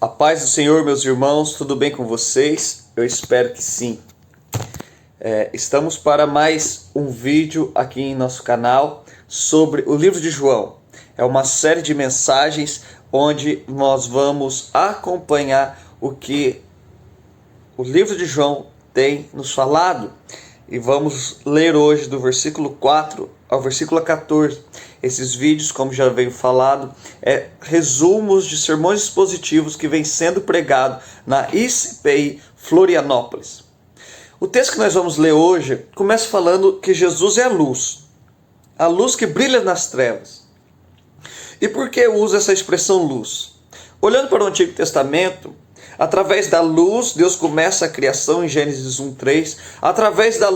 A paz do Senhor, meus irmãos, tudo bem com vocês? Eu espero que sim. Estamos para mais um vídeo aqui em nosso canal sobre o livro de João. É uma série de mensagens onde nós vamos acompanhar o que o livro de João tem nos falado. E vamos ler hoje do versículo 4 ao versículo 14. Esses vídeos, como já veio falado, resumos de sermões expositivos que vem sendo pregado na ICPI Florianópolis. O texto que nós vamos ler hoje começa falando que Jesus é a luz que brilha nas trevas. E por que eu uso essa expressão luz? Olhando para o Antigo Testamento, através da luz, Deus começa a criação em Gênesis 1:3. Através da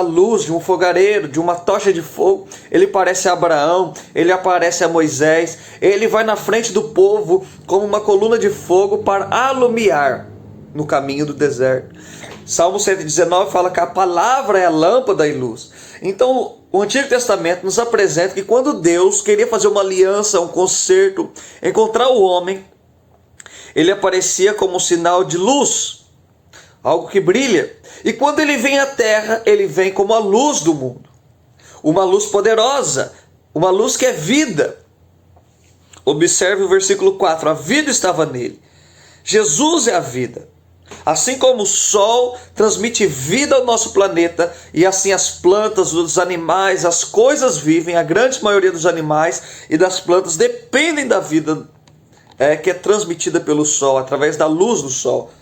luz de um fogareiro, de uma tocha de fogo, ele aparece a Abraão, ele aparece a Moisés. Ele vai na frente do povo como uma coluna de fogo para alumiar no caminho do deserto. Salmo 119 fala que a palavra é a lâmpada e luz. Então, o Antigo Testamento nos apresenta que quando Deus queria fazer uma aliança, um concerto, encontrar o homem, ele aparecia como um sinal de luz, algo que brilha. E quando ele vem à terra, ele vem como a luz do mundo. Uma luz poderosa, uma luz que é vida. Observe o versículo 4, a vida estava nele. Jesus é a vida. Assim como o sol transmite vida ao nosso planeta, e assim as plantas, os animais, as coisas vivem, a grande maioria dos animais e das plantas dependem da vida que é transmitida pelo sol, através da luz do sol.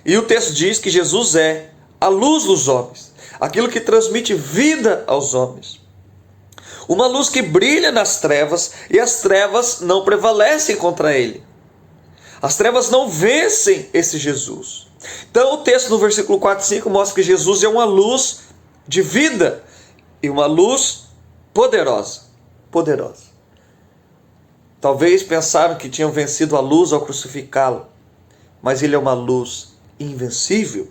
E o texto diz que Jesus é a luz dos homens, aquilo que transmite vida aos homens. Uma luz que brilha nas trevas, e as trevas não prevalecem contra ele. As trevas não vencem esse Jesus. Então o texto no versículo 4 e 5 mostra que Jesus é uma luz de vida e uma luz poderosa. Talvez pensaram que tinham vencido a luz ao crucificá-lo, mas ele é uma luz invencível.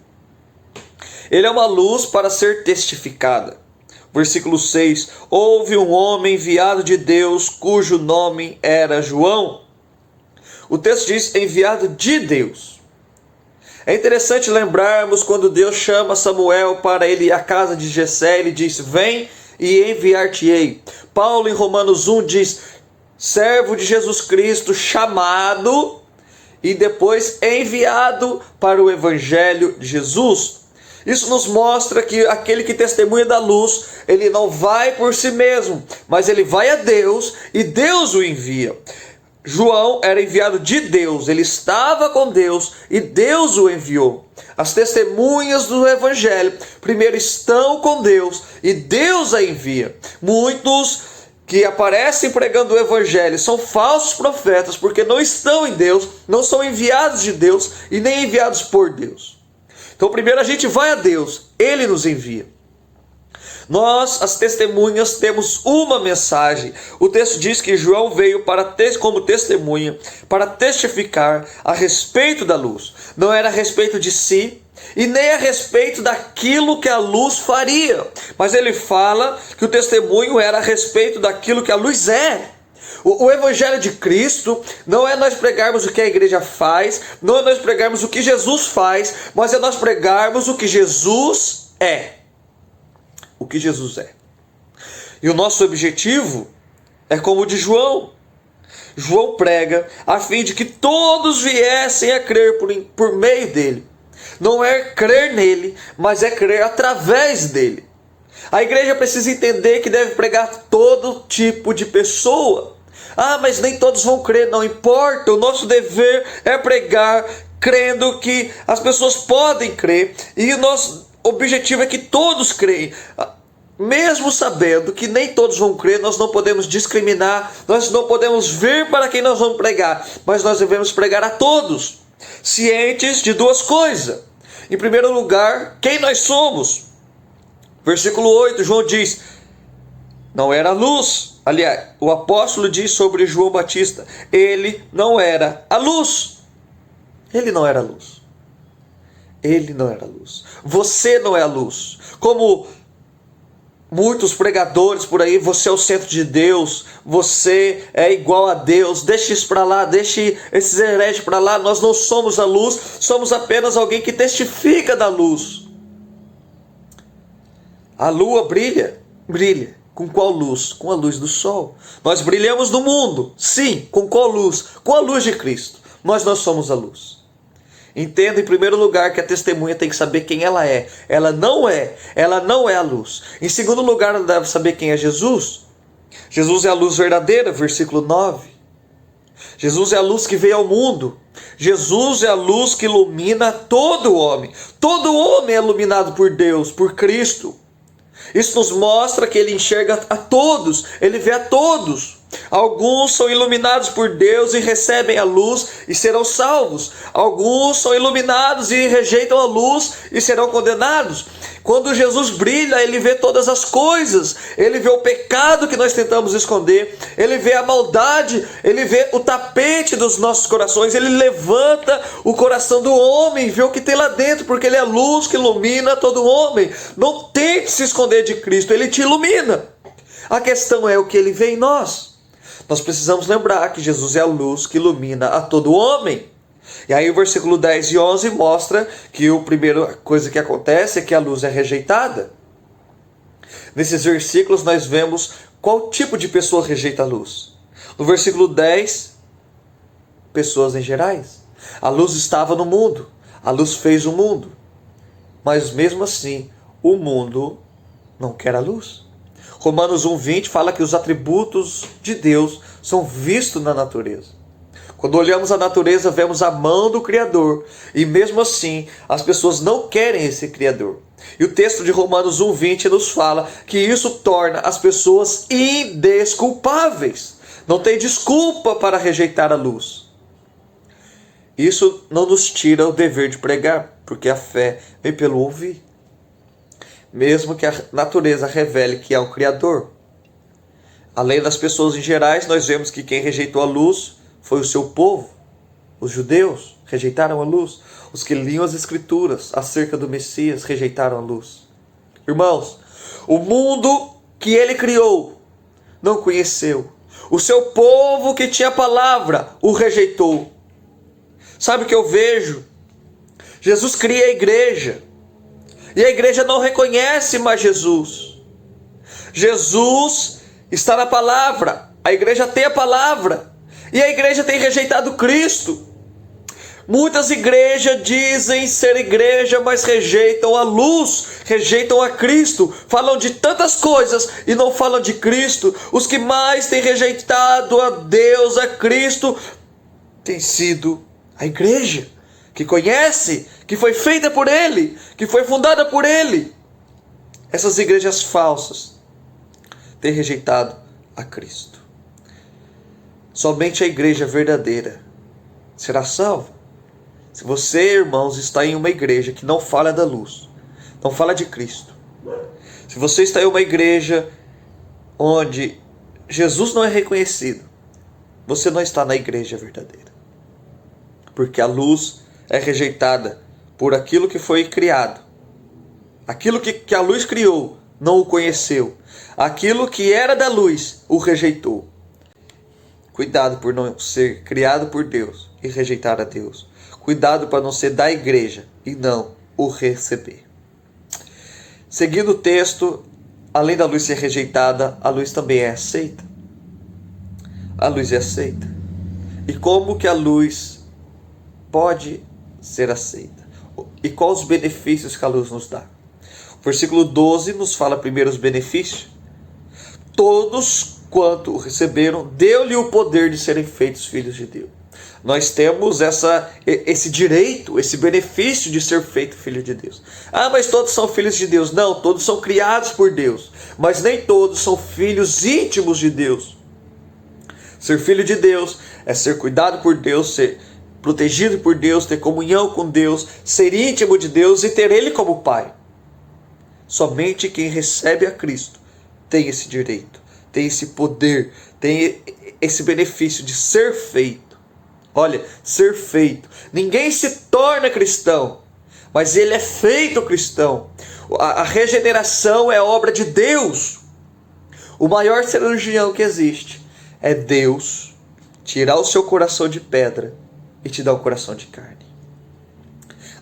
Ele é uma luz para ser testificada. Versículo 6: houve um homem enviado de Deus, cujo nome era João. O texto diz enviado de Deus. É interessante lembrarmos quando Deus chama Samuel para ele ir à casa de Jessé, ele diz: vem e enviar-te-ei. Paulo em Romanos 1 diz: servo de Jesus Cristo, chamado e depois enviado para o Evangelho de Jesus. Isso nos mostra que aquele que testemunha da luz, ele não vai por si mesmo, mas ele vai a Deus e Deus o envia. João era enviado de Deus, ele estava com Deus e Deus o enviou. As testemunhas do Evangelho primeiro estão com Deus e Deus a envia. Muitos que aparecem pregando o Evangelho são falsos profetas porque não estão em Deus, não são enviados de Deus e nem enviados por Deus. Então primeiro a gente vai a Deus, Ele nos envia. Nós, as testemunhas, temos uma mensagem. O texto diz que João veio como testemunha, para testificar a respeito da luz. Não era a respeito de si, e nem a respeito daquilo que a luz faria. Mas ele fala que o testemunho era a respeito daquilo que a luz é. O Evangelho de Cristo não é nós pregarmos o que a igreja faz, não é nós pregarmos o que Jesus faz, mas é nós pregarmos o que Jesus é. O que Jesus é. E o nosso objetivo é como o de João. João prega a fim de que todos viessem a crer por meio dele. Não é crer nele, mas é crer através dele. A igreja precisa entender que deve pregar todo tipo de pessoa. Ah, mas nem todos vão crer, não importa. O nosso dever é pregar crendo que as pessoas podem crer, e o nosso objetivo é que todos creem. Mesmo sabendo que nem todos vão crer, nós não podemos discriminar, nós não podemos ver para quem nós vamos pregar, mas nós devemos pregar a todos, cientes de duas coisas. Em primeiro lugar, quem nós somos. Versículo 8, João diz: não era luz. Aliás, o apóstolo diz sobre João Batista: ele não era a luz. Ele não era a luz. Ele não era a luz. Você não é a luz. Como muitos pregadores por aí, você é o centro de Deus, você é igual a Deus, deixe isso para lá, deixe esses hereges para lá, nós não somos a luz, somos apenas alguém que testifica da luz. A lua brilha, brilha. Com qual luz? Com a luz do sol. Nós brilhamos no mundo, sim, com qual luz? Com a luz de Cristo. Nós não somos a luz. Entenda em primeiro lugar que a testemunha tem que saber quem ela é. Ela não é a luz. Em segundo lugar, ela deve saber quem é Jesus. Jesus é a luz verdadeira, versículo 9. Jesus é a luz que veio ao mundo. Jesus é a luz que ilumina todo homem. Todo homem é iluminado por Deus, por Cristo. Isso nos mostra que ele enxerga a todos, ele vê a todos. Alguns são iluminados por Deus e recebem a luz e serão salvos. Alguns são iluminados e rejeitam a luz e serão condenados. Quando Jesus brilha, ele vê todas as coisas. Ele vê o pecado que nós tentamos esconder. Ele vê a maldade. Ele vê o tapete dos nossos corações. Ele levanta o coração do homem, vê o que tem lá dentro, porque ele é a luz que ilumina todo homem. Não tente se esconder de Cristo, ele te ilumina. A questão é o que ele vê em nós. Nós precisamos lembrar que Jesus é a luz que ilumina a todo homem. E aí o versículo 10 e 11 mostra que a primeira coisa que acontece é que a luz é rejeitada. Nesses versículos nós vemos qual tipo de pessoa rejeita a luz. No versículo 10, pessoas em gerais. A luz estava no mundo, a luz fez o mundo. Mas mesmo assim, o mundo não quer a luz. Romanos 1,20 fala que os atributos de Deus são vistos na natureza. Quando olhamos a natureza, vemos a mão do Criador. E mesmo assim, as pessoas não querem esse Criador. E o texto de Romanos 1,20 nos fala que isso torna as pessoas indesculpáveis. Não tem desculpa para rejeitar a luz. Isso não nos tira o dever de pregar, porque a fé vem pelo ouvir. Mesmo que a natureza revele que há um Criador. Além das pessoas em gerais, nós vemos que quem rejeitou a luz foi o seu povo. Os judeus rejeitaram a luz. Os que liam as Escrituras acerca do Messias rejeitaram a luz. Irmãos, o mundo que ele criou não conheceu. O seu povo que tinha a palavra o rejeitou. Sabe o que eu vejo? Jesus cria a igreja. E a igreja não reconhece mais Jesus. Jesus está na palavra. A igreja tem a palavra. E a igreja tem rejeitado Cristo. Muitas igrejas dizem ser igreja, mas rejeitam a luz, rejeitam a Cristo. Falam de tantas coisas e não falam de Cristo. Os que mais têm rejeitado a Deus, a Cristo, tem sido a igreja. Que conhece, que foi feita por Ele, que foi fundada por Ele. Essas igrejas falsas têm rejeitado a Cristo. Somente a igreja verdadeira será salva. Se você, irmãos, está em uma igreja que não fala da luz, não fala de Cristo. Se você está em uma igreja onde Jesus não é reconhecido, você não está na igreja verdadeira. Porque a luz é rejeitada por aquilo que foi criado. Aquilo que a luz criou não o conheceu. Aquilo que era da luz o rejeitou. Cuidado por não ser criado por Deus e rejeitar a Deus. Cuidado para não ser da igreja e não o receber. Seguindo o texto, além da luz ser rejeitada, a luz também é aceita. A luz é aceita. E como que a luz pode ser aceita? E quais os benefícios que a luz nos dá? O versículo 12 nos fala primeiro os benefícios. Todos quanto o receberam, deu-lhe o poder de serem feitos filhos de Deus. Nós temos esse direito, esse benefício de ser feito filho de Deus. Ah, mas todos são filhos de Deus. Não, todos são criados por Deus. Mas nem todos são filhos íntimos de Deus. Ser filho de Deus é ser cuidado por Deus, ser protegido por Deus, ter comunhão com Deus, ser íntimo de Deus e ter Ele como Pai. Somente quem recebe a Cristo tem esse direito, tem esse poder, tem esse benefício de ser feito. Olha, ser feito. Ninguém se torna cristão, mas ele é feito cristão. A regeneração é obra de Deus. O maior cirurgião que existe é Deus tirar o seu coração de pedra e te dar um coração de carne.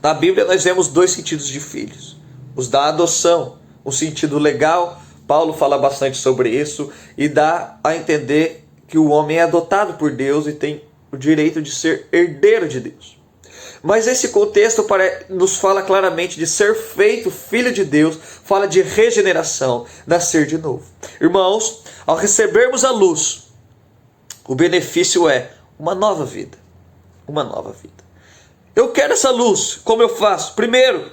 Na Bíblia nós vemos dois sentidos de filhos. Os da adoção, um sentido legal, Paulo fala bastante sobre isso e dá a entender que o homem é adotado por Deus e tem o direito de ser herdeiro de Deus. Mas esse contexto nos fala claramente de ser feito filho de Deus, fala de regeneração, nascer de novo. Irmãos, ao recebermos a luz, o benefício é uma nova vida. Uma nova vida. Eu quero essa luz, como eu faço? Primeiro,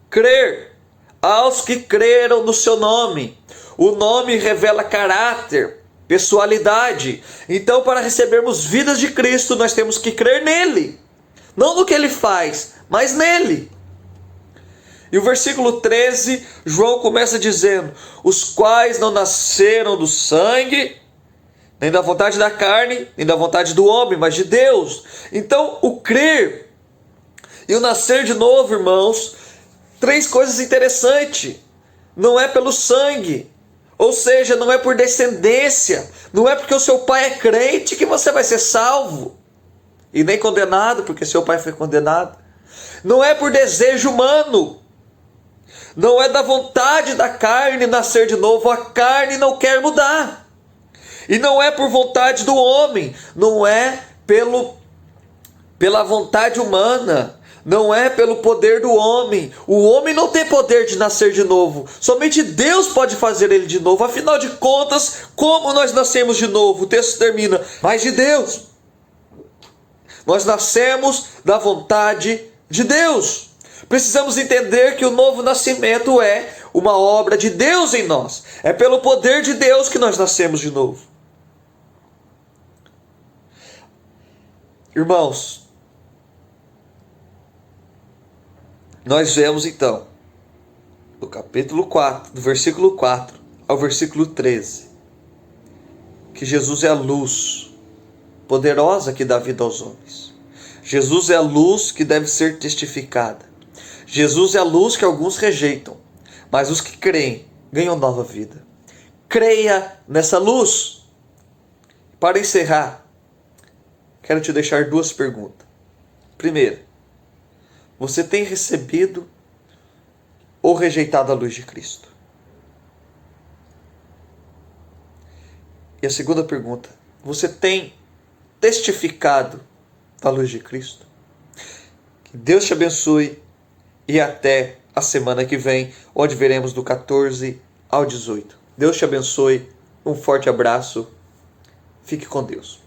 crer. Aos que creram no seu nome. O nome revela caráter, pessoalidade. Então, para recebermos vidas de Cristo, nós temos que crer nele. Não no que ele faz, mas nele. E o versículo 13, João começa dizendo: os quais não nasceram do sangue, nem da vontade da carne, nem da vontade do homem, mas de Deus. Então, o crer e o nascer de novo, irmãos, três coisas interessantes. Não é pelo sangue, ou seja, não é por descendência, não é porque o seu pai é crente que você vai ser salvo, e nem condenado, porque seu pai foi condenado. Não é por desejo humano, não é da vontade da carne nascer de novo, a carne não quer mudar. E não é por vontade do homem, não é pela vontade humana, não é pelo poder do homem. O homem não tem poder de nascer de novo, somente Deus pode fazer ele de novo. Afinal de contas, como nós nascemos de novo? O texto termina: mas de Deus. Nós nascemos da vontade de Deus. Precisamos entender que o novo nascimento é uma obra de Deus em nós. É pelo poder de Deus que nós nascemos de novo. Irmãos, nós vemos então, do capítulo 4, do versículo 4 ao versículo 13, que Jesus é a luz poderosa que dá vida aos homens. Jesus é a luz que deve ser testificada. Jesus é a luz que alguns rejeitam, mas os que creem ganham nova vida. Creia nessa luz. Para encerrar, quero te deixar duas perguntas. Primeira, você tem recebido ou rejeitado a luz de Cristo? E a segunda pergunta, você tem testificado da luz de Cristo? Que Deus te abençoe e até a semana que vem, onde veremos do 14 ao 18. Deus te abençoe, um forte abraço, fique com Deus.